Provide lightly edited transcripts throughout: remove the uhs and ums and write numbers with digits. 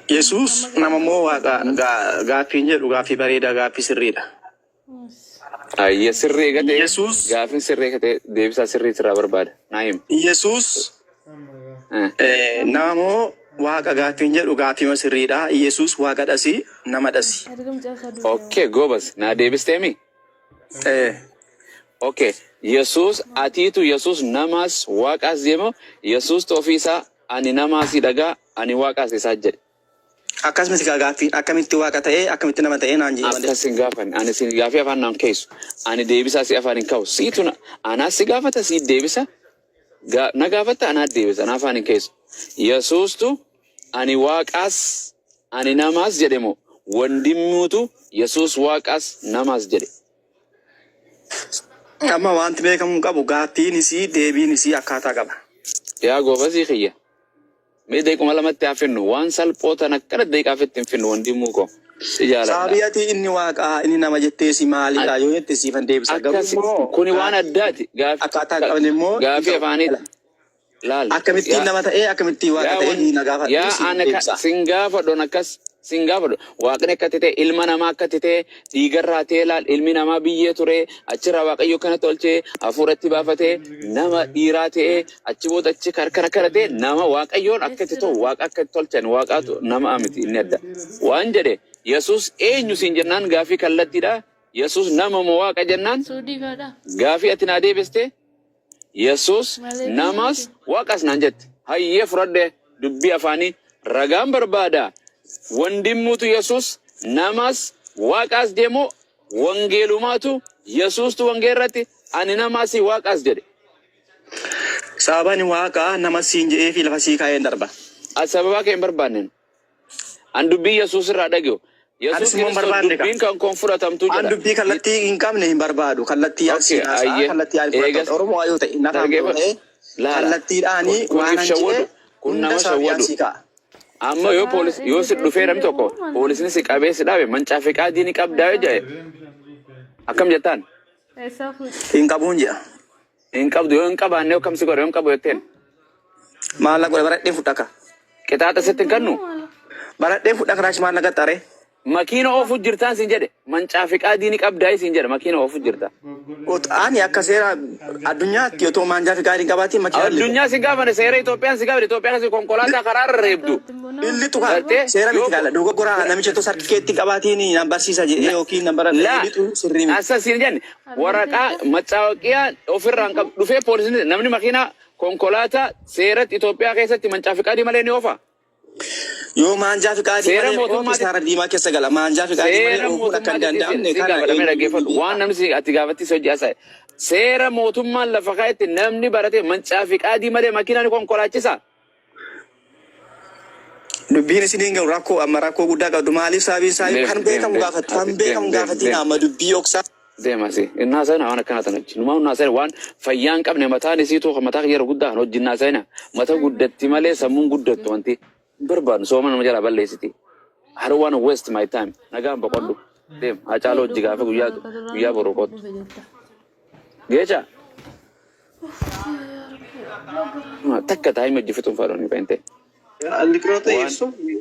Yesus nama moo waaqa gaaffii jedhu gaaffii bareedaa gaaffii sirriidha. Ayya sirrii gate Yesus gaaffii sirrii gate deebisaa sirrii sirraa barbaada. Naayim. Yesus nama moo waaqa gaaffii jedhu gaaffii sirriidha. Yesus waaqa dhasi nama dhasi. Okay, gobas. Na deebistemi? Okay. Yesus atiitu Yesus namas waaqas deemo Yesus tofisa ani namas daga ani waaqas isa jedhe. Akkasumatti gaaffii akkamitti waaqa ta'ee akkamitti nama ta'ee naan jedhe. Akkasin gaafan ani sin gaaffii afaan naan keesu ani deebisa si afaan hin ka'u siituna ana si gaafata si deebisa na gaafata ana deebisa na afaan hin keesu. Yesus tu ani waaqas ani namas jedhemo wandimmuutu Yesus waaqas namas jedhe. Amma wanti beekamu qabu gaaffiin isii deebiin isii akkaataa qaba. Yaa goofasi xiyya. Mee deequma lamatti hafinnu waan salphootan akkana deeqaafetti hin finnu wandimmuu ko. Saabiyati inni waaqaa inni nama jetteesi maalidha yoo jette siifan deebisa garuu kuni waan addaati akkaataa qaban immoo gaaffii afaaniiti. Laal. Akkamitti nama ta'ee akkamitti waaqa ta'ee na gaafadhu. Yaa ana sin gaafadhu akkas sin gaafadhu waaqni akkatti ta'e ilma namaa akkatti ta'e dhiigarraa ta'e laal ilmi namaa biyyee ture achirraa waaqayyo kana tolchee hafuuratti baafatee nama dhiiraa ta'e achi booda achi karkara kana ta'e nama waaqayyoon akkatti ta'u waaqa akkatti tolchan waaqaatu nama amiti inni adda. Waan jedhe Yesus eenyu siin jennaan gaaffii kallattiidha. Yesus nama moo waaqa jennaan gaaffii ati naa deebiste. Yesus namas waaqas naan jette. Hayyee fudhadhe dubbii afaanii ragaan barbaada. Wandimmuutu Yesus namas waaqas deemo wangeelumaatu Yesustu wangeerratti ani namasi waaqas jedhe. Sababni waaqa nama siin jedhee fi lafa sii kaa'een darba. Sababa kee hin barbaanne. An dubbii Yesus irraa dhaga'u. Yesus dubbiin kan fudhatamtu jedha. An dubbii kallattii hin qabne hin barbaadu. Kallattii siyaasaa kallattii fudhatu. Oromoo yoo ta'e nafa ta'e kallattiidhaanii waan an jedhe kun nama shawwadu. Amma yoo si dhufee namni tokko poolisni si qabee si dhaabe mancaa fi qaadii ni qabdaa yoo jedhe akkam jettaan? Hin qabuun jedha. Hin qabdu yoo hin qabaanne akkam si godhe yoo hin qabu jetteen? Maallaqa godhe baradhee fudhaka. Qixaaxa sitti hin kennu? Baradhee fudhaka raashi maallaqa xare. Makiina oofu jirtaan siin jedhe mancaa fi qaadii ni qabdaa siin jedhe makiina oofu jirta. Ani akka seera addunyaatti yoo mancaa fi qaadii qabaatiin makiina. Addunyaa si gaafane seera Itoophiyaan si gaafane Itoophiyaan si konkolaataa karaa irra reebdu. Illi tuqa seera miti gaala dogoggora namicha to sartikeetti qabaatiin nan barsiisa jedhee yookiin nan barata illitu sirrii miti. Asa siin jenne waraqaa maccaawaqiyaa ofirraan qabu dhufee poolisni namni makiina konkolaataa seera Itoophiyaa keessatti mancaa fi qaadii malee ni oofa. Yoo maanjaa fi qaadii malee oofu seera diimaa keessa gala maanjaa fi qaadii malee oofuun akka hin danda'amne kana waan namni ati gaafattis hojii asaa seera mootummaan lafa kaa'etti namni barate mancaa fi qaadii malee makiinaan konkolaachisa. Dubbiin isin gahu rakkoo amma rakkoo guddaa qabdu maaliif saabii kan beekamu gaafatti nama dubbii oksaa. Deemasi innaa sana waan akkana tanachi numaa innaa sana waan fayyaan qabne mataan isiitu mataa yeroo guddaa kan hojii innaa sana mata guddatti malee sammuun guddattu wanti barbaadu sooma nama jala balleessiti. I don't want to waste my time. Nagaan boqodhu. Deem hacaaloo hojii gaafa guyyaa boruu qottu. Geecha. Takka taa'ima hojjeefatuun faadhoon fahimte.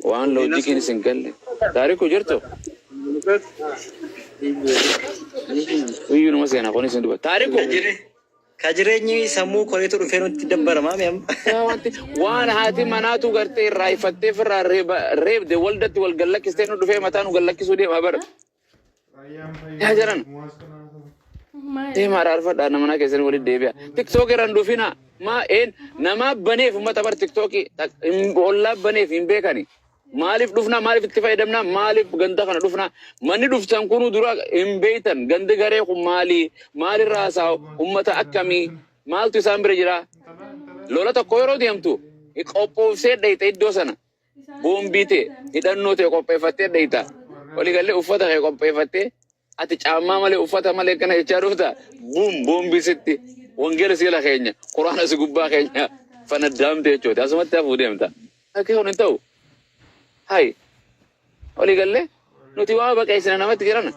Waan loojikiin isin galle. Taariku jirtu. Uyyuu nama seenaa qoon isin dubbata. Taariku. Kajireenyi sammuu koreetu dhufee nutti dabbaramaa mi'am. Waan haati manaatu gartee irraa ifattee firraa reebde waldatti wal gallakkistee nu dhufee mataa nu gallakkisuu deemaa bara. Yaa jiran. Deemaa raarfadhaa nama naa keessanii walitti deebi'a. Tiktook irraan dhufina maa nama baneef uummata bar tiktookii ollaa baneef hin beekani. Maaliif dhufna maaliif itti fayyadamna maaliif ganda kana dhufna manni dhuftan kunu dura hin beektan gandi garee kun maalirraa haasa'u uummata akkamii maaltu isaan bira jira lola tokko yeroo deemtu qophoofsee dhayita iddoo sana boombii ta'e hidhannoo ta'e qopheeffattee dhayita waliigallee uffata kee qopheeffattee ati caammaa malee uffata malee kana jechaa dhufta boombii sitti wangeela siila keenya quraana si gubbaa keenya fanaddaamte jechuudha asumatti hafuu deemta akka hin ta'u. Hai, oli galle, nuti waa baqeessina namatti jiran.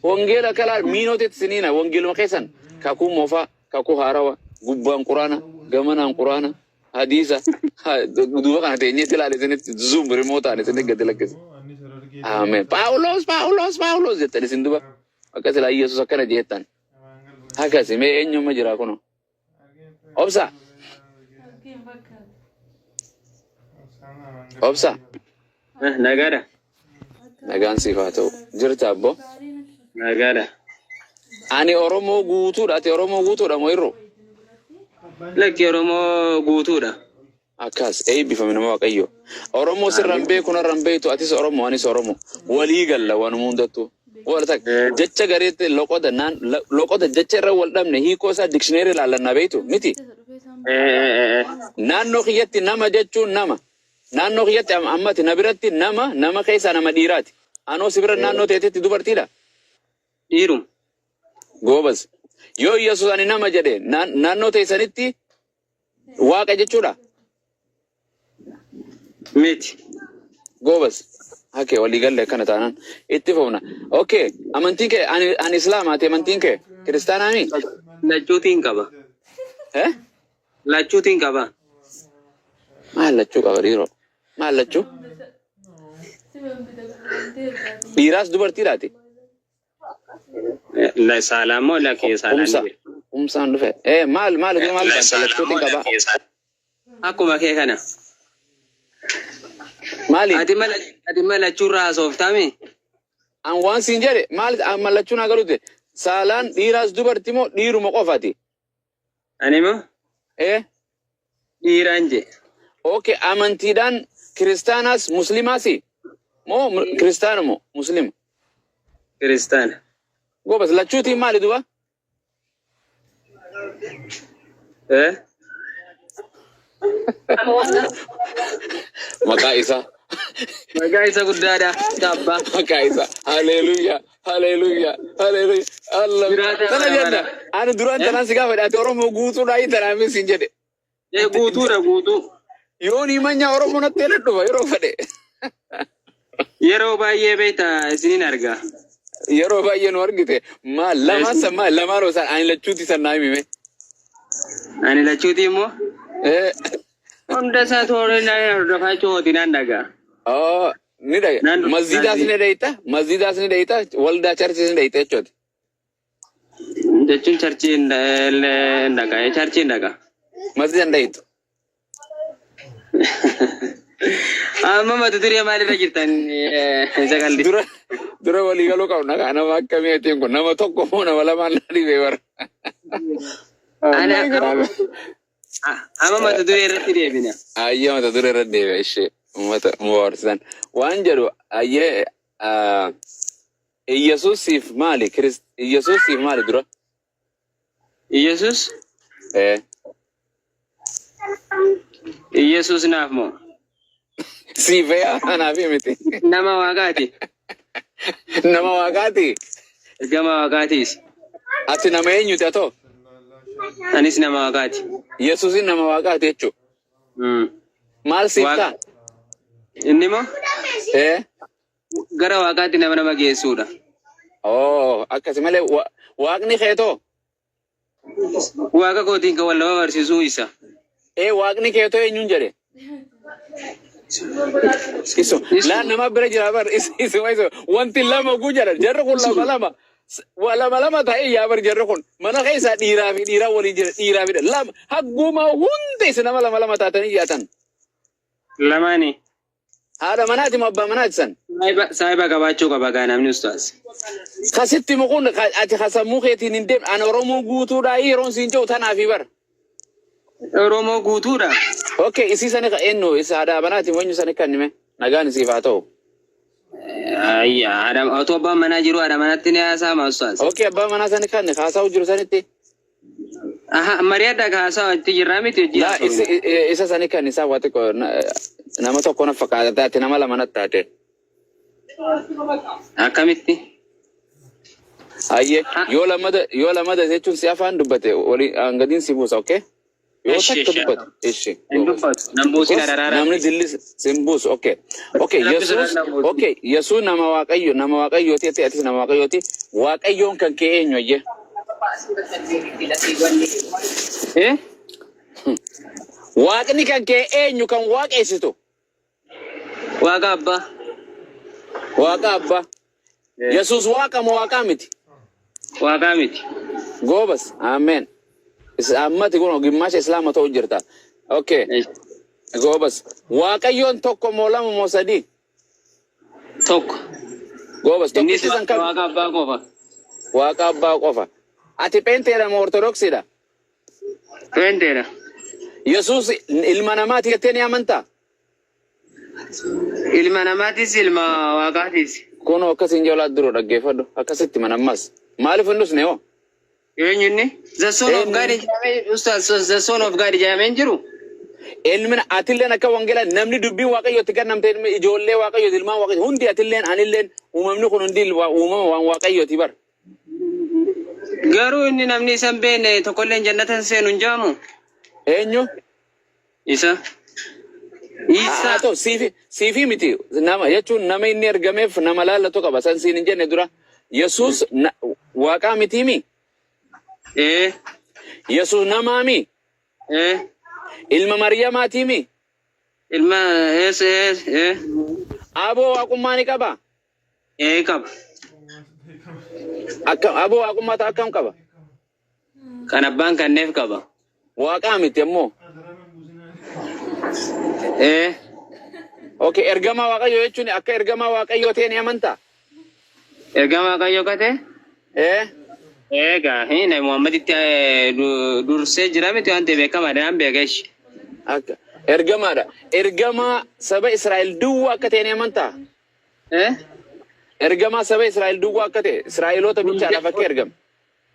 Wangeela kalaa miinootetti siniina wangeeluma keessan kakuu moofaa, kakuu haarawa, gubbaan quraana, gamanaan quraana, Hadisa. Duba kana teenye tilale sinitti zoom remote ane sinne gadi lakkis. Amen. Paulos jettani sin duba. Akkasi la Yesus akkana jettan. Akkasi mee eenyuma jira kuno. Obsa. Obsa. Nagada. Nagaan sifaatu. Jirta abbo. Nagada. Ani Oromoo guutuudha. Ati Oromoo guutuudha moo irroo? Lakki Oromoo guutuudha. Akkas eebbifame nama Waaqayyo. Oromoo sirran beeku narran beektu atis Oromoo anis Oromoo. Walii galla waanuma hundattuu. Walta jecha gareetti loqota jecha irra wal dhabne hiikoo isaa dikshineerii ilaallannaa beektu miti. Naannoo kiyyatti nama jechuun nama. Naannoo kiyyatti ammati na biratti nama keessaa nama dhiiraati. Anoo si bira naannoo teetetti dubartiidha. Dhiirum. Goobas. Yoo Yesuus ani nama jedhe naannoo teessanitti waaqa jechuudha. Miti. Goobas. Hake walii galle akkana taanaan itti fufna. Okay, amantiin kee ani Islaamaati amantiin kee kiristaanaami? Lachuutiin qaba. Lachuutiin qaba. Maal lachuu qaba dhiiroo? Maal lachuu? Dhiiraas dubartiidhaati? Saalaan moo lakkee saalaan? Umsaan dhufe. Maal lachuutiin qaba? Akkuma kee kana. Maali? Ati malachurraa sooftami? An waan siin jedhe maali mallachuun agarute saalaan dhiiraas dubarti moo dhiiruma qofati? Ani moo? Dhiiraan je. Okay, amantiidhaan kiristaanaas muslimaasi? Moo kiristaana moo muslima? Kiristaana. Goobas lachuutiin maali duba? Maqaa isaa. Maqaa isa guddaadha. Tabbaa. Maqaa isaa. Haleluuyaa. Allah. Sana jenna. Ani duraan tanaan si gaafa ati Oromoo guutuudhaa tanaamin siin jedhe. Guutuudha guutuu. Yoon himanya Oromoo natti dhufa yeroo fedhe. Yeroo baay'ee beekta isiniin argaa. Yeroo baay'ee nu argite. Lamaan osaan ani lachuuti sannaa himime. Ani lachuuti immoo? Hunda isaa tooree hordofaa cootinaan dhagaa. Ni dhaga. Masjidaas ni dheeyta, waldaa charchis ni dheeyta jechuudha. Jechuun charchiin dhagaa, charchiin dhagaa. Masjida hin dheeytu. Amma mata duree maalirra jirtan isa qalli? Dura walii galuu qabu nagaa nama akkamiitiin kun nama tokko moo nama lamaan na dhibee bara. Amma mata duree irratti deebina. Ayyee mata duree irratti deebi'a ishee uummata muwaarsisan. Waan jedhu ayyee Iyyasuusiif maali? Iyyasuusiif maali dura? Iyyasuus? Iyyasuus naaf moo? Siifee anaaf miti. Nama waaqaati. Nama waaqaati? Gama waaqaatiis. Ati nama eenyuti atoo? Anis nama waaqaati. Yesuusin nama waaqaati jechuudha. Maal siif ta'a? Inni moo? Gara waaqaatti nama geessuudha. Akkasi malee waaqni keetoo? Waaqa kootiin kan wal nama barsiisuu isa. Waaqni keetoo eenyuun jedhe? Laan nama bira jira bar wanti lama gujara jarri kun lama ta'ee yaa bar jarri kun mana keessa dhiiraa fi dhiiraa waliin jira dhiiraa fi lama hagguma hundi isa nama lama taatanii dhiyaatan. Lamaani. Haadha manaati moo abbaa manaati san? Saayiba qabaachuu qaba gaa namni ustaas. Kasitti mukuun ati hasammuu keetiin hin deemne ani Oromoo guutuudhaa yeroon siin jiru tanaafi bara. Oromoo guutuudha. Okay, isi sani ka eenyu isa haadha manaati wanyu sani kannime nagaan siif haa ta'u. Otoo abbaan manaa jiru haadha manaatti ni haasa'ama ustaas. Okay, abbaan manaa sani kanne haasa'u jiru sanitti. Mariyaadha haasa'u itti jirraa miti hojii. Isa sani kan isaa waa xiqqoo nama tokko na fakkaata taate nama lama natti taate. Akkamitti? Ayyee yoo lamada jechuun si afaan dubbate walii gadiin si buusa okay? Yoo takka dubbate ishi. Namni dilli sin buusu okay. Yesuus nama waaqayyooti atis nama waaqayyooti waaqayyoon kan kee eenyu ayyee? Waaqni kan kee eenyu kan waaqessitu? Waaqa abbaa. Waaqa abbaa. Yesuus waaqa moo waaqa miti? Waaqa miti. Goobas. Amen. Ammati kun ogimmaasha islaama ta'u jirta. Okay. Goobas. Waaqayyoon tokko moo lama moo sadii? Tokko. Goobas. Innis waaqa abbaa qofa. Waaqa abbaa qofa. Ati penteedha moo ortodoksiidha? Penteedha. Yesuus ilma namaati jettee ni amantaa? Ilma namaatis ilma waaqaatis. Kunoo akkasiin joolaa duroo dhaggeeffadhu. Akkasitti manammas. Maaliif hin dhusne hoo? Eenyunni? The son of God jedhamee ustaas the son of God jedhamee hin jiru. Ilmi atilleen akka wangeelaa namni dubbiin waaqayyootti gannamte ijoollee waaqayyooti ilmaan waaqayyooti hundi atilleen anilleen uumamni kun hundi uumama waan waaqayyooti bar. Garuu inni namni isan beene tokkolleen jannatan seenu hin jaamu. Eenyu? Isa. Isa. Haa ta'u siifi miti nama jechuun nama inni ergameef nama laallatu qaba san siin hin jenne dura. Yesuus waaqaa mitiimi? Yesuus namaami? Ilma Maryamaatiimi? Ilma Aboo waaqummaa ni qaba? qaba. Aboo waaqummaa ta'a akkam qaba? Kan abbaan kanneef qaba. Waaqaa miti ammoo? Okay, ergamaa waaqayyoo jechuun akka ergamaa waaqayyoo ta'e ni amantaa? Ergamaa waaqayyoo kate? Egaa hin Muhammaditti dursee jira miti waan ta'eef beekamaadha naan beekesh. Akka ergamaadha. Ergamaa saba Israa'el duwwaa akka ta'e ni amantaa? Ergamaa saba Israa'el duwwaa akka ta'e Israa'eloota bichaadhaaf akka ergame.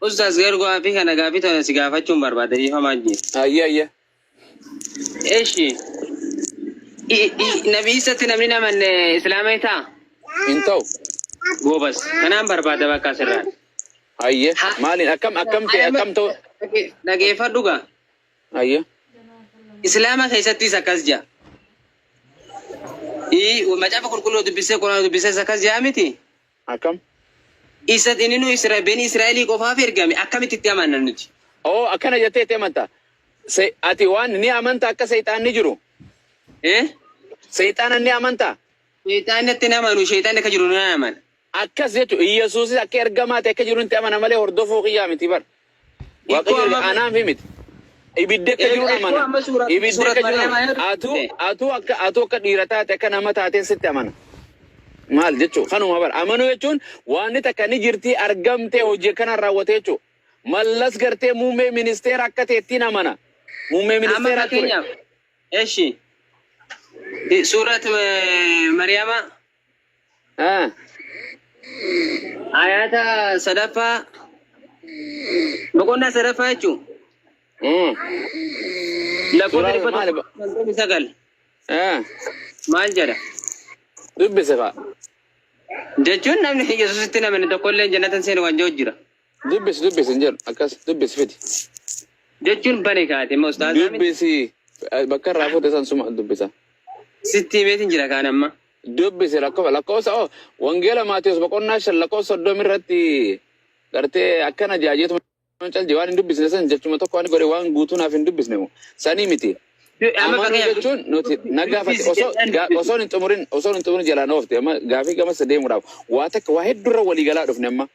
Ustaas gargoo fi kana gaafii tana si gaafachuun barbaadanii hamaa jiru. Ayya. Eeshi. Nabi Isatti namni namanne Islaama ta'a? Hin ta'u. Goobas. Kanaan barbaada bakka asirraan. Ayya. Maaliin akkam ta'u? Dhageeffadhu gaa. Ayya. Islaama keessattis akkas jira. Macaafa qulqulluu dubbisee Qur'aana dubbisee akkas jira miti? Akkam? Isatti inni nu bani Israa'elii qofaaf ergame akkamitti itti amanna nuti? Oo akkana jettee itti amantaa? Ati waan ni amantaa akka seexaan ni jiru? Seexaana ni amantaa? Seexaanni itti namanu seexaanni akka jiru ni amana. Akkas jechuun Yesuusis akka ergamaa ta'e akka jiru ni amana malee hordofuu qiyyaa miti bar. Waaqayyo anaan fi miti. Ibidde akka jiru amana. Ibidde akka jiru atu akka dhiira taate akka nama taateen sitti amana. Maal jechuun kanuma bar amanuu jechuun waan takka ni jirti argamtee hojii kanaan raawwate jechuun mallas gartee muummee ministeera akka ta'ettiin amana. Muummee ministeera ture. Eeshi. Suurat Maryama. Ayata sadaffaa. Boqonnaa sadaffaa jechuun. Lakkoofsa 199. Maal jedha? Dubbise fa'a. Jechuun namni Yesuusitti namni tokkollee jannatan seenu waan jiru jira. Dubbise hin jedhu akkas dubbise fiti. Jechuun bane kaate moo ustaas? Dubbisi bakka irraa fuute san suma dubbisa. Sitti meetiin jira kaan amma? Dubbise lakkoofsa wangeela Maatiyus boqonnaa 5 lakkoofsa 30 irratti gartee akkana jaajeetu calje waan hin dubbisne san jechuma tokko waan godhe waan guutuu naaf hin dubbisne moo sanii miti. Amanuu jechuun nuti nagaafate osoo hin xumurin jalaan oofte amma gaafii gamas deemuudhaaf waa takka waa hedduurra walii galaa dhufne amma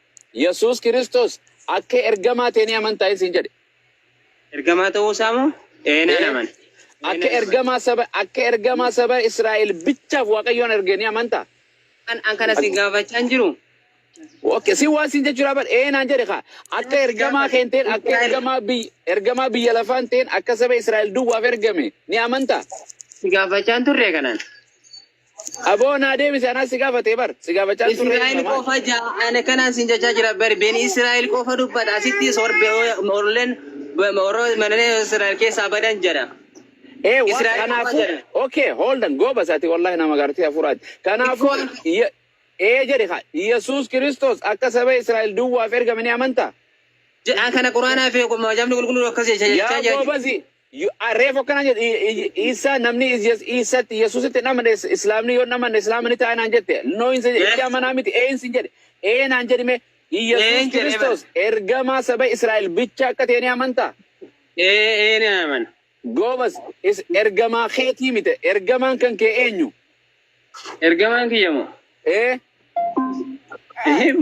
Yesuus Kiristoos akka ergamaa ta'e ni amantaa isin jedhe. Ergamaa ta'uu isaa moo? Naan amana. Akka ergamaa saba Israa'el bichaaf Waaqayyoon ergee ni amantaa? An kana si gaafachaa hin jiru. Okay, si waan sin jechuudha bar naan jedhe kaa akka ergamaa keenteen akka ergamaa biyya lafaan ta'een akka saba Israa'el duwwaaf ergame ni amantaa? Si gaafachaa hin turre kanaan. Aboo naa deebise anaa si gaafatee bar si gaafachaa hin turre. Israa'el qofa ana kanaan sin jechaa jira bar beni Israa'el qofa dubbata asitti orleen mananee Israa'el keessaa badan jedha. Kanaafu okay hold on goobas ati wallahi nama gartee hafuuraati. Kanaafu jedhe kaa Yesuus Kiristoos akka saba Israa'el duwwaaf ergame ni amantaa? Kana Qur'aanaa fi macaafni qulqulluu akkas jechaa jira. Yaa goobasi reef akkana jedhe Isaa namni Isaatti Yesuusitti namane Islaamni yoo namane Islaamni ta'a naan jette nooyinsa itti amanaa miti eensin jedhe naan jedhime Yesuus Kiristoos ergamaa saba Israa'el bicha akka ta'e ni amantaa? Ni amana. Gobas is ergamaa keetii mite ergamaan kan kee eenyu? Ergamaan kiyya moo?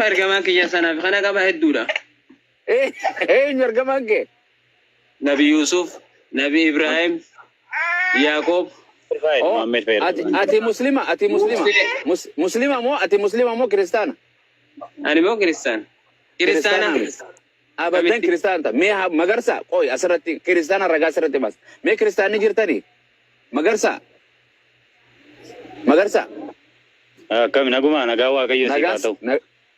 Ergamaan kiyya sanaaf kana qaba hedduudha. Eenyu ergamaan kee? Nabi Yusuf, Nabi Ibrahim, Yaqoob. Ati muslima moo kiristaana? Ani moo kiristaana? Kiristaana. Abadan kiristaanta. Mee magarsa qoy asirratti kiristaana ragaa asirratti bas. Mee kiristaanni jirtanii? Magarsa. Akkami naguma nagaa waaqayyo si haa ta'u.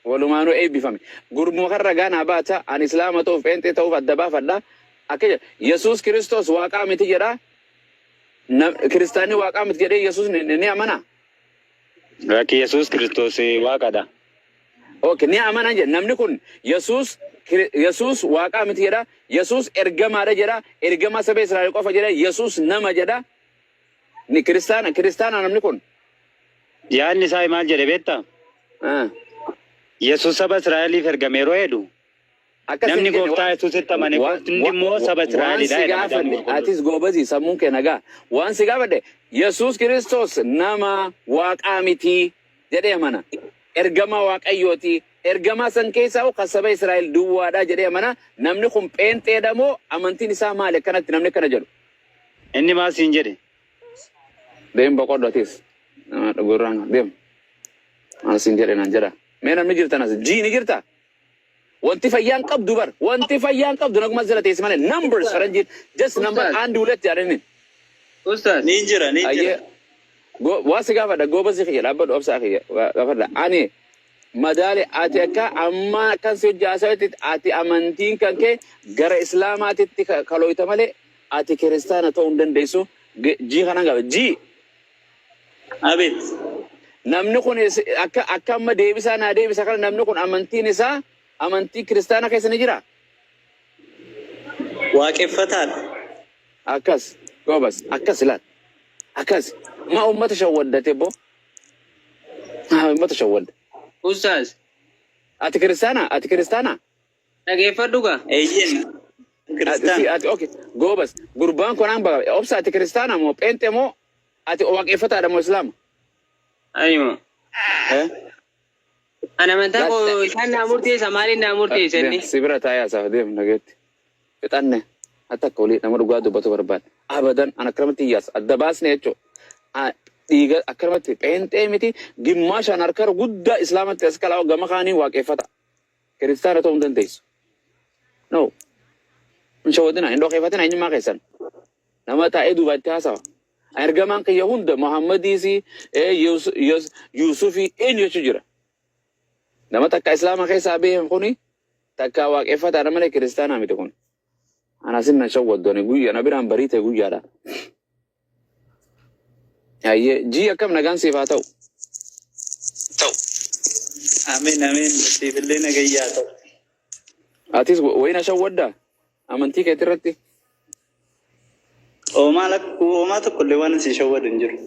Walumaanuu eebbifame. Gurmuu kan ragaa naa baata ani islaama ta'uuf pheenxee ta'uuf adda baafadha. Akka Yesuus Kiristoos waaqaa miti jedha. Kiristaanni waaqaa miti jedhee Yesuus ni amana. Rakki Yesuus Kiristoos waaqadha. Okay, ni amana jedha. Namni kun Yesuus waaqaa miti jedha. Yesuus ergamaadha jedha. Ergamaa saba Israa'el qofa jedha. Yesuus nama jedha. Ni kiristaana namni kun. Yaadni isaa maal jedhe beektaa? Yesuus saba Israa'eliif ergameeroo jedhu. Namni gooftaa Yesuusitti amane hundi immoo saba Israa'elidha. Atis goobazii sammuun kee nagaa. Waan si gaafadhe Yesuus Kiristoos nama waaqaa miti jedhee amana. Ergamaa waaqayyooti. Ergamaa san keessaa kan saba Israa'el duwwaadha jedhee amana. Namni kun pheenxeedha moo amantiin isaa maali akkanatti namni kana jedhu? Inni maal siin jedhe? Deem boqoddo atis. Nama dhugurraan deem. Maal siin jedhe naan jedha. Mee namni jirtan as jiini jirta? Wanti fayyaan qabdu bar. Wanti fayyaan qabdu naguma jala teesse malee numbers faranjiin just number and hulet jedhani. Ustaz. Ni jira. Waasi gaafadha goobasi kiyya dhaabbadhu obsaa kiyya gaafadha. Ani madaali ati akka amma kan si hojjaasawetti ati amantiin kan kee gara islaamaatitti kalooyta malee ati kiristaana ta'uu hin dandeessu. Jii kana gaafa jii. Abet. Namni kun akka amma deebisaa naa deebisa kana namni kun amantiin isaa amantii kiristaana keessa ni jira. Waaqeffataadha. Akkas goobas akkas ilaal. Akkas ma ummata shawwaddate bo. Ummata shawwadda. Ustaz. Ati kiristaana? Dhageeffadhu gaa. Eeyyeen. Ati okay goobas gurbaan kun hamba obsa ati kiristaana moo pheenxe moo ati waaqeffataadha moo islaama? Ayimo. Ana manta ko isaan na murteessa maaliin na murteessa inni? Sibira taayaa isaa deem nageetti. Fixanne hatta koolii nama dhugaa dubbatu barbaada. Abadan ana akkamatti yaas adda baasne jechuudha. Dhiiga akkamatti pheenxee miti gimmaashaan harka guddaa islaamatti as kalaa gama kaanii waaqeffata. Kiristaana ta'uu hin dandeessu. No. Inshawadina hin waaqeffatina eenyummaa keessan. Nama taa'ee duubatti haasawa. Ergamaan kiyya hunda Muhammadiisi Yuusufi eenyu jechuu jira. Nama takka islaama keessaa beekan kuni takka waaqeffataadha malee kiristaanaa miti kun. Anasin na shawwaddooni guyyaa na biraan barii ta'e guyyaadha. Jii akkam nagaan siif haa ta'u. Ameen. Siifillee nagayyaa ta'u. Atis wayina shawwaddaa amantii keetti irratti. Oomaa tokkollee waan si shawwadu hin jiru.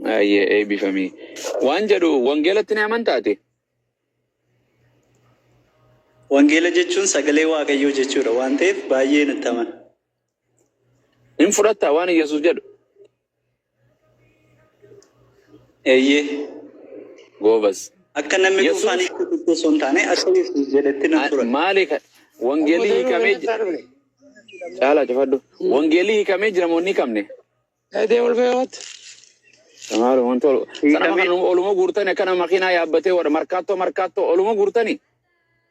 Eebbifamii. Waan jedhu wangeelatti ni amantaate? Wangeela jechuun sagalee waaqayyoo jechuudha waan ta'eef baay'ee nutti amana. Hin fudhattaa waan Yesuus jedhu? Eeyyee. Goobas. Akka namni dhuunfaan itti osoo hin taane akka Yesuus jedhetti nan fudhata. Maali kan wangeelli hiikamee caalaa cufadhu. Wangeelli hiikamee jira moo hin hiikamne? Deemul beekooti. Tamaaru wanti sana kan oluma guurtani akkana makiinaa yaabbatee warra markaattoo oluma guurtani.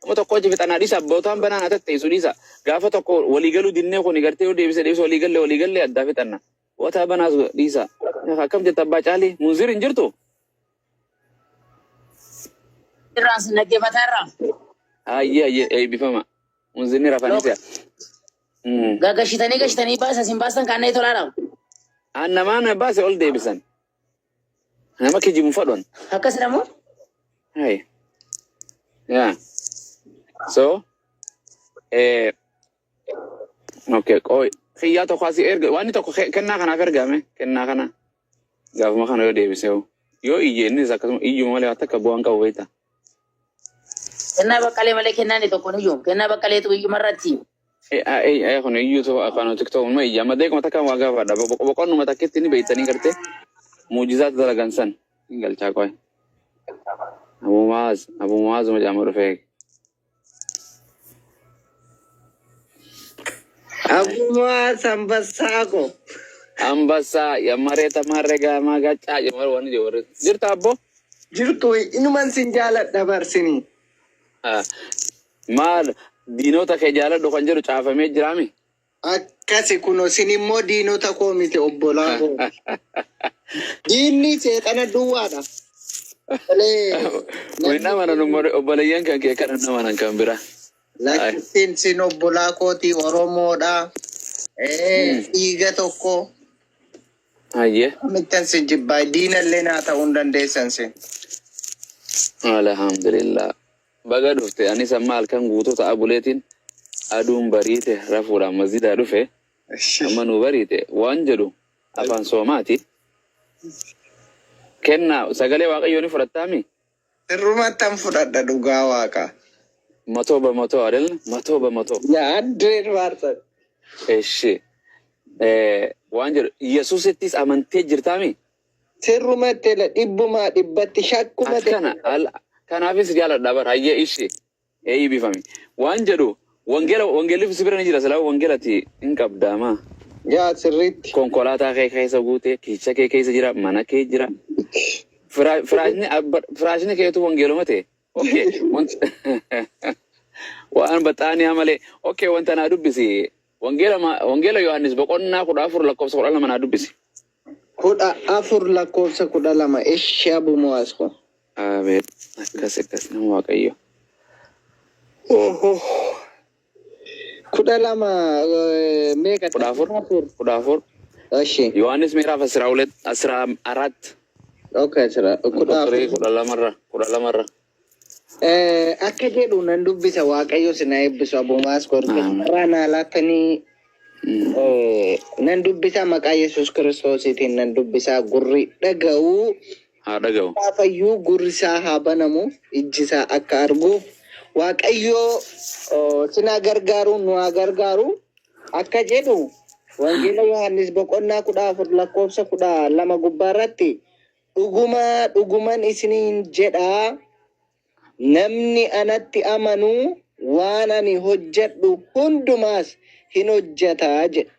Nama tokko hojii fixannaa dhiisa abbootaan banaan haa ta'e dhiisa. Gaafa tokko waliigaluu dinnee kun gartee yoo deebise waliigalle addaa fixanna. Wataa banaas dhiisa. Akkam jetta abbaa caalii munzir hin jirtu? Irraas naggeeffataa Ayyee eebbifama. Munzirni rafanis yaa. Gashitanii baasan baasan kanneen tolaadha. Namaan baase ol deebisan. Nama kijimu fadwan. Akkasii moo? Hai. Yeah. So, okay. Xiyyaa tokko asii erga waan tokko kennaa kanaaf ergame kennaa kana gaafuma kana yoo deebise yoo iyyeennis akkasuma iyyuu malee waan takka bu'aan qabu beektaa. Kennaa baqqalee malee kennaan tokko ni jiru. Kennaa baqqaleetu iyyuu marratti. Kun YouTube afaan TikTok ma iyya madee kuma takkan waa gaafadha boqonnuma takketti ni beeytanii gartee muujizaat dalagan san galchaa qoy Abu Muaz majaama dhufee Abu Muaz Ambassa yammareeta marrega magachaa yamar wani jawar jirta abbo jirtu inuman sin jaaladha barsini maal diinota kee jaaladhu kan jedhu caafamee jiraami akkasi kuno sin immoo diinota koo miti obbolaa koo diinni seexana duwwaadha Wina mana numore obboleeyyan kan kee kan nama kan bira lakkiin sin obbolaa kooti Oromoodha dhiiga tokko ayye mittan sin jibbaa diinallee naa ta'uu dandeessan sin alhamdulillah baga dhufte anis amma halkan guutuu ta'a buleetiin aduun bariite rafuudhaan masjidaa dhufe amma nu bariite waan jedhu afaan Soomaati kennaa sagalee waaqayyoo ni fudhattaami sirrumattan fudhadha dhugaa waaqa matoo ba matoo adel matoo ba matoo yaa 100%. eshi waan jedhu Yesuusittis amantee jirtaami sirrumatti la dhibbumaa dhibbatti shakkuma akkana kanaafis jaaladha bar hayyee ishi eeybifami waan jedhu wangeelli sibira ni jira salaa wangeelati hin qabdaama yaa sirriitti konkolaataa kee keessa guute kiicha kee keessa jira mana kee jira firaashni keetu wangeeluma ta'e okay waan baxaanii malee okay wanta naa dubbisi wangeela Yohaannis boqonnaa 14 lakkoofsa 12 naa dubbisi 14 lakkoofsa 12 eshi Abu Muaz ko Amen akkas nama waaqayyo kudha lama meeqa 14 eshi Yohaannis ምዕራፍ 14 okay sira kudha lamarra akka jedhu nan dubbisa waaqayyo sina eebbisu Abu Muaz ko rana laatanii nan dubbisa maqaa Yesuus Kiristoosiitiin nan dubbisa gurri dhaga'u haa dhaga'u Waaqayyo gurri isaa haa banamu ijji isaa akka arguuf waaqayyo sina gargaaru nu gargaaru akka jedhu wangeela Yohaannis boqonnaa 14 lakkoofsa 12 gubbaarratti dhuguman isiniin jedha namni anatti amanu waan ani hojjedhu hundumaas hin hojjetaa jedha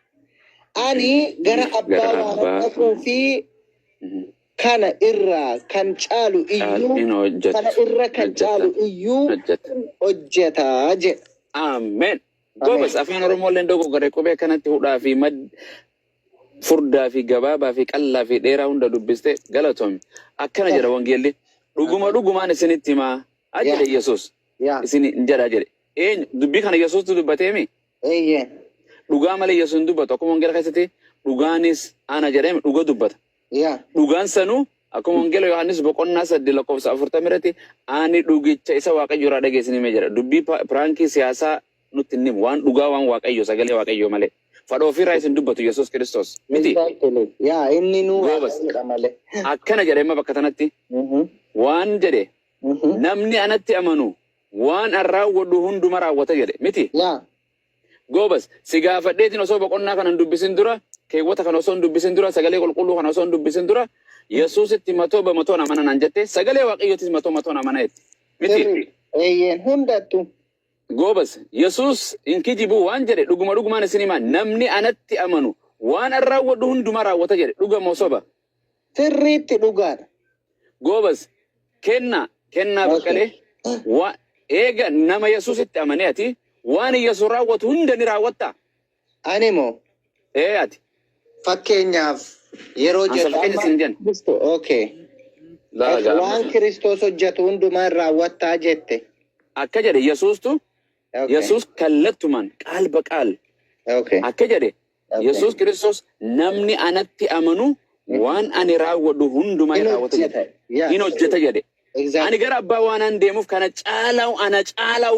ani gara abbaa waan dhaquu fi kana irra kan caalu iyyuu hojjetaa jedha Amen gobas afaan Oromoo leen dogo gare qubee kanatti hudhaa fi furdaa fi gabaabaa fi qallaa fi dheeraa hunda dubbiste galatoome akkana jedha wangeelli dhugumaan isinitti himaa ajjele Yesuus isin jedha jedhe dubbii kana Yesuustu dubbateemi dhugaa malee Yesuus dubbatu akkuma wangeela keessatti dhugaanis ana jedhame dhuga dubbata dhugaan sanuu akkuma wangeela Yohaannis boqonnaa 8 lakkoofsa 40 irratti ani dhugicha isa waaqayyo irraa dhageessinime jedha dubbii piraankii siyaasaa nutti himu waan dhugaa waan waaqayyo sagalee waaqayyo malee fadhoo fi isin dubbatu Yesuus Kiristoos miti inni nu malee akkana jedhema bakka tanatti waan jedhe namni anatti amanu waan raawwatu hunduma raawwata jedhe miti gobas si gaafadheetiin osoo boqonnaa kana dubbisin dura keewwata kana osoo dubbisin dura sagalee qulqulluu kana osoo dubbisin dura Yesuusitti matoo ba matoo namana nan jette sagalee waaqayyootis matoo namana jetti miti hundattu gobas Yesuus inkijibu waan jedhe dhugumaan isin himaa namni anatti amanu waan raawwatu hunduma raawwata jedhe dhugama soba sirriitti dhugaadha gobas kennaa baqqalee eega nama Yesuusitti amane ati waan Yesuus raawwatu hunda ni raawwatta ani moo ati fakkeenyaaf yeroo jedhu okay waan Kiristoos hojjetu hundumaan raawwattaa jette akka jedhe Yesuus kallattumaan qaal baqaal akka jedhe Yesuus Kiristoos namni anatti amanu waan ani raawwadhu hundumaa raawwata jedhe hin hojjeta jedhe ani gara abbaa waan an deemuuf kana caalaa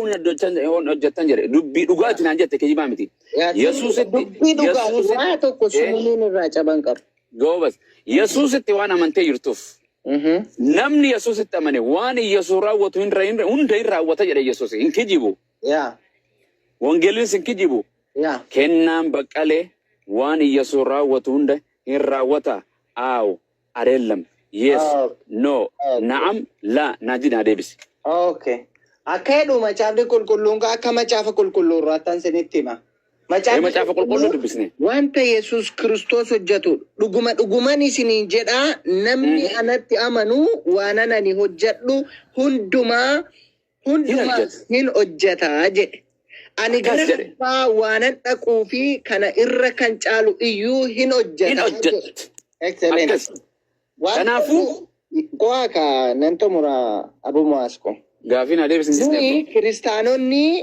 hojjetan jedhe dubbii dhugaatiin an jette kijibaa miti Yesuusitti waan amantee jirtuuf namni Yesuusitti amane waan Yesuus raawwatu hunda hin raawwata jedhe Yesuus hin kijibu wangeellis hin kijibu kennaan baqqalee waan Yesuus raawwatu hunda hin raawwata aaw adeellam yes no na'am la najina deebisi. Okay. Akka hedduuma caafni qulqulluun akka macaafa qulqulluu irraatan sinitti hima. Macaafa qulqulluu dubbisne. Wanta Yesuus Kiristoos hojjetu dhuguman isiniin jedhaa namni anatti amanu waan ani hojjedhu hundumaa hin hojjetaa jedhe. Ani gara waanan dhaquu fi kana irra kan caalu iyyuu hin hojjeta. Excellent. Kanaafuu qoaka nan xumura Abu Muasko. Gaafin adeemsi Nuni kiristaanonni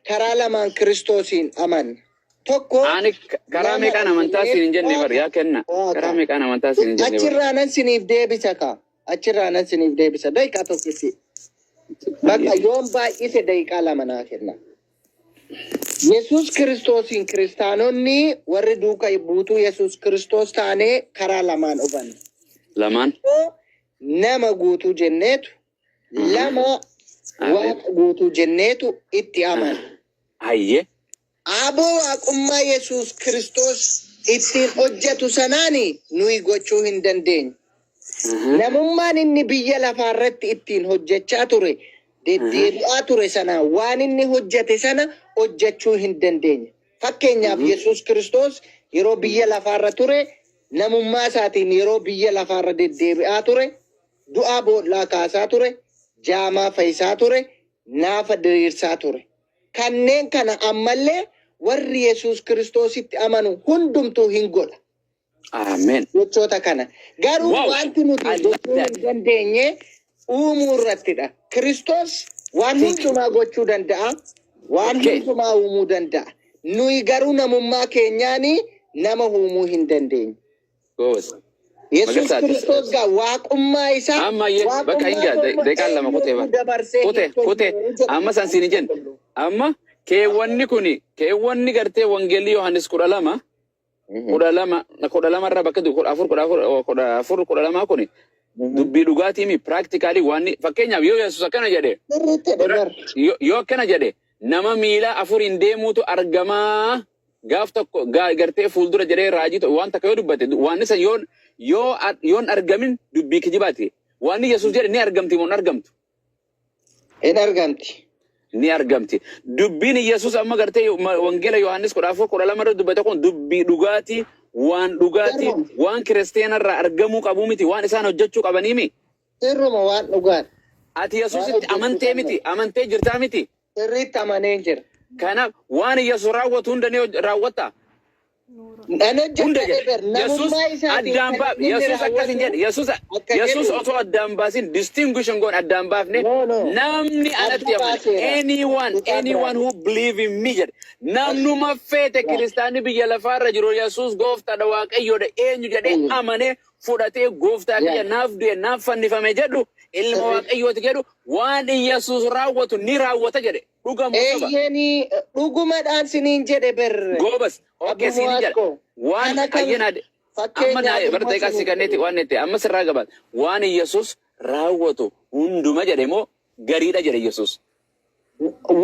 karaa lamaan Kiristoosiin aman. Tokko ani karaa meeqaan amantaa siin hin jenne bar yaa kenna. Karaa meeqaan amantaa siin hin jenne bar. Achirraanan siniif deebisa ka. Achirraanan siniif deebisa. Daqiiqaa tokkitti. Bakka yoon baay'ise daqiiqaa lama naa kenna. Yesuus Kiristoosiin kiristaanonni warri duuka buutuu Yesuus Kiristoos taanee karaa lamaan dhuban. Lamaan. Nama guutuu jenneetu lama waaqa guutuu jenneetu itti amana. Hayyee. Aboo waaqummaa Yesuus Kiristoos ittiin hojjetu sanaani nuyi gochuu hin dandeenye. Namummaan inni biyya lafaarratti ittiin hojjechaa ture deddeebi'aa ture sana waan inni hojjete sana hojjechuu hin dandeenye. Fakkeenyaaf Yesuus Kiristoos yeroo biyya lafaarra ture namummaa isaatiin yeroo biyya lafaarra deddeebi'aa ture du'aa boollaa kaasaa ture jaamaa fayyisaa ture naafa diriirsaa ture. Kanneen kana ammallee warri Yesuus Kiristoositti amanu hundumtuu hin godha. Amen. Jechoota kana. Garuu wanti nuti gochuu hin dandeenye uumuu irrattidha. Kiristoos waan hundumaa gochuu danda'a. Waan hundumaa uumuu danda'a. Nuyi garuu namummaa keenyaanii nama uumuu hin dandeenye. Yesuus Kiristoos gaa waaqummaa isaa amma bakka hinga deeqaan lama kutee amma san siin jenna. Amma keewwanni gartee wangeelii Yohaannis 12 irraa bakka 14 kuni dubbii dhugaatii mi practically waan fakkeenyaaf yoo Yesuus akkana jedhe yoo akkana jedhe nama miila afuriin deemuutu argamaa gaaf tokko gartee fuuldura jedhee raajii waan takka yoo dubbate waan isa yoon argamin dubbii kijibaati. Waan Yesuus jedhe ni argamti moo hin argamtu? Hin argamti. Ni argamti. Dubbiin Yesuus amma gartee wangeela Yohaannis 14:12 irra dubbate kun dubbii dhugaatii waan kiristaana irraa argamuu qabu miti waan isaan hojjechuu qabanii mi? Sirruma waan dhugaan. Ati Yesuusitti amantee miti amantee jirtaa miti? Sirriitti amanee jira. Kanaaf waan Yesuus raawwatu hunda ni raawwata. Yesuus osoo addaan baasin distinguishin goon addaan baafne namni anatti anyone who believe in me jedhe namnuma feete kiristaanni biyya lafaarra jiru Yesuus gooftaadha waaqayyoodha eenyu jedhee amanee fudhatee gooftaa kiyya naaf du'e naaf fannifame jedhu ilma waaqayyooti jedhu waan Yesuus raawwatu ni raawwata jedhe dhugumadhaan siniin jedhe ber goobas okay siniin jedhe waan ayyanaade amma na bartee kasi kanneeti waan nette amma sirraa gabaat waan Yesuus raawwatu hunduma jedhe moo gariidha jedhe Yesuus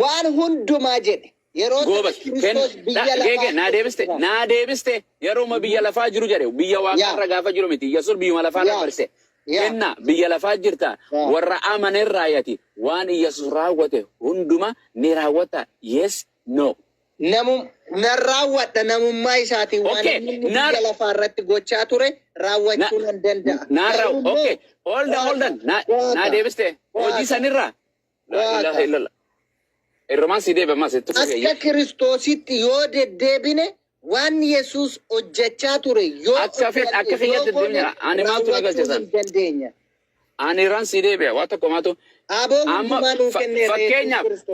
waan hundumaa jedhe yeroo Kiristoos biyya lafaa naa deebiste yeroo biyya lafaa jiru jedhe biyya waaqarra gaafa jiru miti Yesuus biyyuma lafaarra barse kenna biyya lafaa jirta warra amanen raayati waan Yesuus raawwate hunduma ni raawwata yes no na raawwadha namummaa isaatiin waan inni biyya lafaa irratti gochaa ture raawwachuu nan danda'a. Okay, hold on. Na deebiste hojii sanirra. La ilaha illallah. Irmaan si deebe mas itti fufe. Akka Kiristoositti yoo deddeebine waan Yesuus hojjechaa ture yoo akka fiyyatti deemnira ani maaltu nagalchesan. Ani irraan si deebe waa tokko maatu.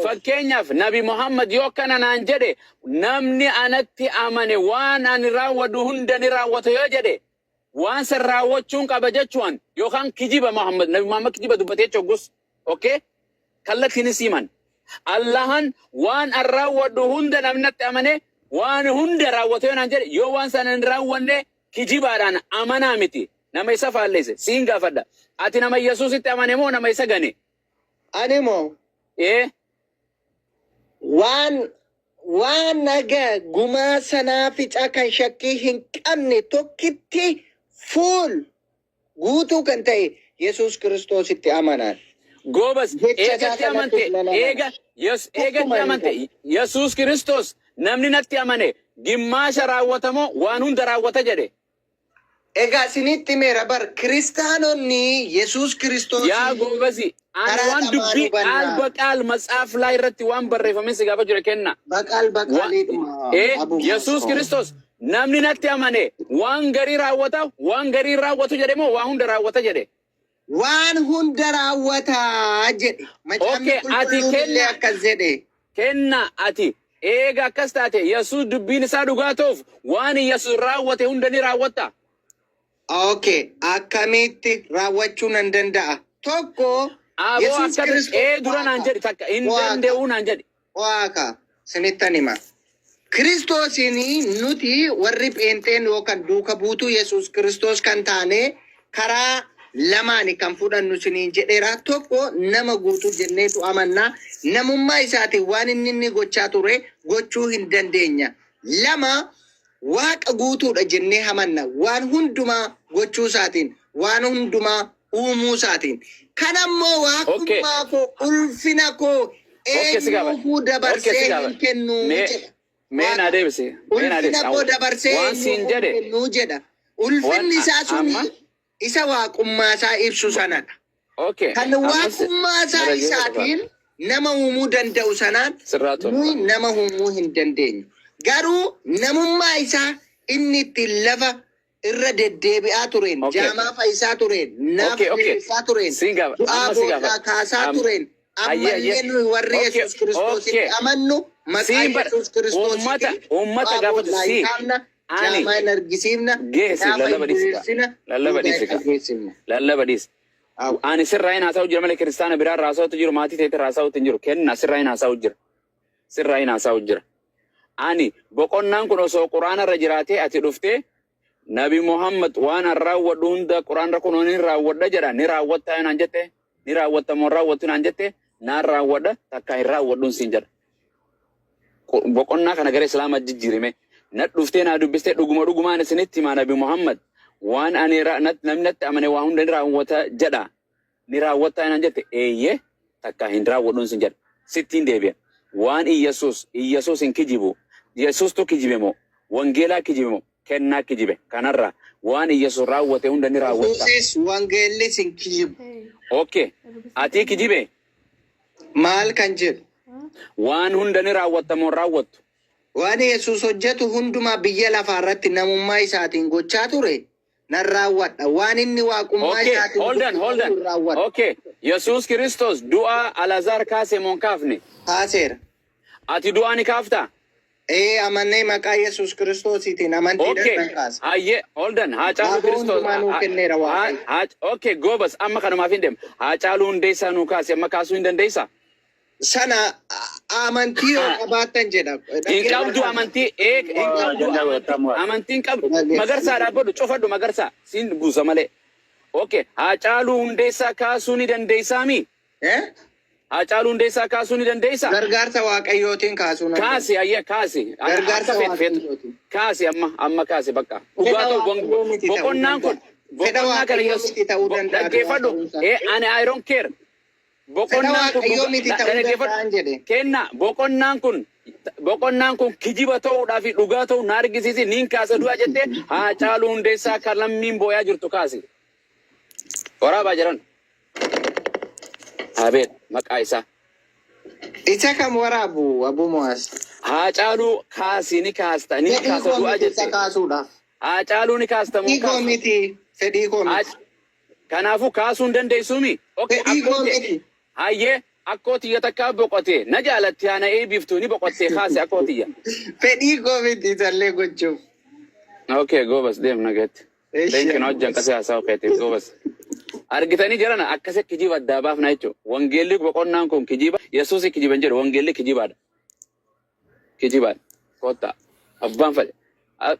Fakkeenyaaf Nabi Muhammad yoo kana naan jedhe namni anatti amane waan ani raawwadu hunda ni raawwata yoo jedhe waan san raawwachuun qaba jechuun yookaan kijiba Nabi Muhammad kijiba dubbatee choggus okay kallattiin siman Allahan waan an raawwadu hunda namnatti amane waan hunda raawwata yoo naan jedhe yoo waan san hin raawwanne kijibaadhaan amanaa miti nama isa faalleesse siin gaafadha ati nama Yesuusitti amane moo nama isa gane? Animo. waan nagaa gumaa sanaa ficaa kan shakkii hin qabne tokkitti fuul guutuu kan ta'e Yesuus Kiristoositti amanaan. Gobas eegatti amante eegatti amante Yesuus Kiristoos namni natti amane gimmaasha raawwatamoo waan hunda raawwata jedhe. Egaa sinitti meera bar kiristaanonni Yesuus Kiristoos yaa gobasi ani waan dubbii qaal matsaaf laa irratti waan barreeffame si gaafa jira kenna. Yesuus Kiristoos namni natti amane waan garii raawwata waan garii raawwatu jedhe moo waan hunda raawwata jedhe. Waan hunda raawwata jedhe. Okay, ati kenna ati eega akkas taate Yesuus dubbiin isaa dhugaa ta'uuf waan Yesuus raawwate hunda ni raawwata. Okay, akkamitti raawwachuu nan danda'a. Tokko Yesuus Kiristoos dura naan jedhi takka hin danda'u naan jedhi. Waaqa sinittan hima. Kiristoosini nuti warri pheenxeen yookaan duuka buutuu Yesuus Kiristoos kan taane karaa lamaani kan fudhannu siniin jedheera. Tokko nama guutuu jenneetu amanna. Namummaa isaatiin waan inni gochaa ture gochuu hin dandeenya. Lama waaqa guutuudha jennee amanna. Waan hundumaa gochuu isaatiin, waan hundumaa uumuu isaatiin. Kanammoo waaqummaa koo ulfina koo eenyuufuu dabarsee hin kennu jedha. Meena deebise. Ulfina koo dabarsee hin kennu jedha. Ulfinni isaa suni isa waaqummaa isaa ibsu sanadha. Kan waaqummaa isaa isaatiin nama uumuu danda'u sanaan nuyi nama uumuu hin dandeenyu. Garuu namummaa isaa inni ittiin lafa irra deddeebi'aa tureen, jaamaa fayyisaa tureen, naafa fayyisaa tureen, du'aa boodaa kaasaa tureen, ammallee nuyi warri Yesuus Kiristoositti amannu maqaa Yesuus Kiristoositti uummata gaafatu kaafna, jaamaa hin argisiifna, naafa hin dhiyeessina, lallaba dhiis. Ani sirraa hin haasa'u jira malee kiristaana biraa raasa'utu jiru maatii ta'etti raasa'utu hin jiru kenna sirraa hin haasa'u jira. Sirraa hin haasa'u jira. Ani boqonnaan kun osoo quraana irra jiraatee ati dhuftee Nabi Muhammad waan raawwadhu hunda quraana kun ni raawwadha jedha ni raawwatta naan jette ni raawwatta moo raawwattu naan jette naan raawwadha takka hin raawwadhuun siin jedha. Boqonnaa kana gara islaamaa jijjiirime na dhuftee na dubbistee dhugumaan isinitti himaa Nabi Muhammad waan ani namni natti amane waa hunda ni raawwata jedha ni raawwatta naan jette eeyyee takka hin raawwadhuun siin jedha. Sittiin deebi'a waan Yesuus hin kijibu Yesuus tu kijibe moo wangeelaa kijibe moo kennaa kijibe kanarra waan Yesuus raawwate hunda ni raawwata. Yesuus wangeelli sin kijibu. Okay, ati kijibe maal kan jedhu waan hunda ni raawwata moo raawwattu. Waan Yesuus hojjetu hundumaa biyya lafaa irratti namummaa isaatiin gochaa ture nan raawwadha. Waan inni waaqummaa isaatiin hold on. Okay, Yesuus Kiristoos du'a Alazar kaase moo kaafne? Kaaseera. Ati du'a ni kaafta? Amannee maqaa Yesuus Kiristoositiin amantiidhaan kaasa. Ayyee hold on. Haacaaluu Kiristoos. Okay, gobas amma kanumaaf hin deemu. Haacaaluu hundeessaa nuu kaase amma kaasuu hin dandeessaa? Sana amantii yoo qabaattan jedha. Hin qabdu amantii amantiin qabdu magarsaa dhaabbadhu cufadhu magarsaa siin buusa malee. Okay, Haacaaluu hundeessaa kaasuu ni dandeessaami? Haacaaluu hundeessaa kaasuu ni dandeessaa? Gargaarsa Waaqayyootiin kaasuu ni dandeessaa. Kaasi ayyee kaasi. Gargaarsa Waaqayyootiin. Kaasi amma kaasi bakka. Boqonnaan kun boqonnaa kana dhaggeeffadhu. Ani I don't care. Boqonnaan kun kenna boqonnaan kun kijiba ta'uudhaa fi dhugaa ta'uu na argisiisi niin kaasa du'a jettee Haacaaluu hundeessaa kan lammiin booyaa jirtu kaasi. Waraabaa jiran. Abeet maqaa isaa. Isa kam waraabu Abu Mu'az? Haacaaluu kaasi ni kaasta ni kaasa du'a jettee. Haacaaluu ni kaasta moo kaasa? Fedhii koo miti. Kanaafuu kaasuu hin dandeessuumi. Fedhii koo miti. Hayyee akkootiyya takkaa boqotee na jaalatti ana eebiftuu ni boqottee kaase akkootiyya. Fedhii koo miti isallee gochuuf. Okay, gobas deem nagatti. Leenki na hojjan qasee haasaa okeetiif gobas. Argitanii jiran akkasii kijiba addaa baafna jechuudha. Wangeelli boqonnaan kun kijiba Yesuus kijiban jedhu wangeelli kijibaadha. Kijibaadha. Kottaa abbaan fedhe.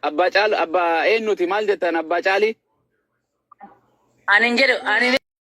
Abbaa caalu abbaa eenyuti maal jettan abbaa caalii? Ani jedhu ani